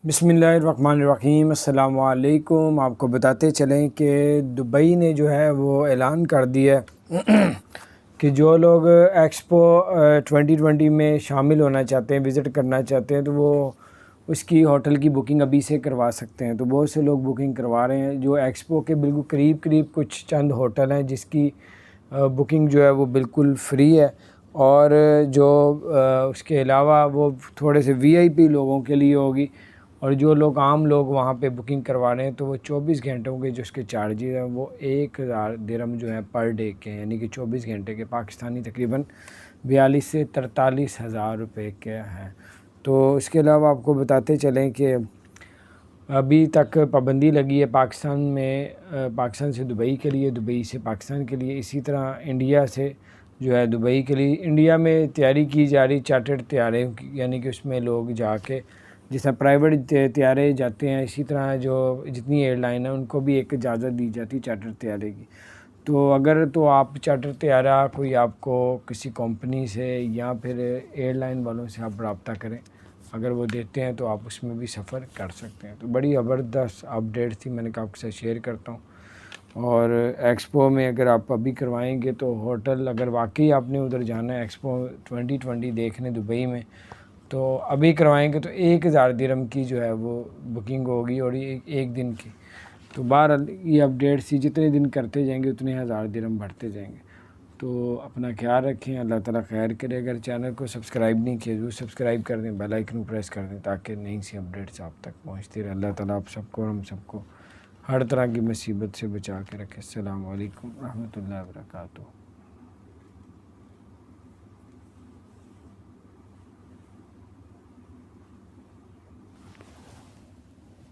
बिस्मिल्लाहिर्रहमानिर्रहीम। अस्सलाम वालेकुम। आपको बताते चलें कि दुबई ने जो है वो ऐलान कर दिया कि जो लोग एक्सपो 2020 में शामिल होना चाहते हैं, विज़िट करना चाहते हैं, तो वो उसकी होटल की बुकिंग अभी से करवा सकते हैं। तो बहुत से लोग बुकिंग करवा रहे हैं। जो एक्सपो के बिल्कुल करीब करीब कुछ चंद होटल हैं जिसकी बुकिंग जो है वो बिल्कुल फ्री है, और जो उसके अलावा वो थोड़े से वीआईपी लोगों के लिए होगी। और जो लोग आम लोग वहाँ पे बुकिंग करवा रहे हैं तो वो 24 घंटों के जो उसके चार्जेस हैं वो 1000 दिरहम जो है पर डे के, यानी कि 24 घंटे के पाकिस्तानी तकरीबन 42 से 43 हज़ार रुपये के हैं। तो इसके अलावा आपको बताते चलें कि अभी तक पाबंदी लगी है पाकिस्तान में, पाकिस्तान से दुबई के लिए, दुबई से पाकिस्तान के लिए, इसी तरह इंडिया से जो है दुबई के लिए। इंडिया में तैयारी की जा रही चार्टर्ड तैयारे, यानी कि उसमें लोग जाके जिस तरह प्राइवेट तैयारे जाते हैं, इसी तरह जो जितनी एयरलाइन है उनको भी एक इजाज़त दी जाती है चार्टर तैयारे की। तो अगर तो आप चार्टर तैयारा कोई आपको किसी कंपनी से या फिर एयरलाइन वालों से आप रब्ता करें, अगर वो देते हैं तो आप उसमें भी सफ़र कर सकते हैं। तो बड़ी ज़बरदस्त अपडेट थी, मैंने कहा आपके साथ शेयर करता हूँ। और एक्सपो में अगर आप अभी करवाएंगे तो होटल, अगर वाकई आपने उधर जाना है एक्सपो 2020 देखने दुबई में, तो अभी करवाएंगे तो 1000 दिरहम की जो है वो बुकिंग होगी, और ये एक दिन की। तो बहरहाल ये अपडेट थी, जितने दिन करते जाएंगे उतने 1000 दिरहम बढ़ते जाएंगे। तो अपना ख्याल रखें, अल्लाह ताला खैर करे। अगर चैनल को सब्सक्राइब नहीं किया ज़रूर सब्सक्राइब कर दें, बेल आइकन प्रेस कर दें ताकि नई सी अपडेट्स आप तक पहुँचती रहे। अल्लाह ताला आप सबको और हम सबको हर तरह की मुसीबत से बचा के रखे। अस्सलाम वालेकुम रहमतुल्लाहि व बरकातुहू।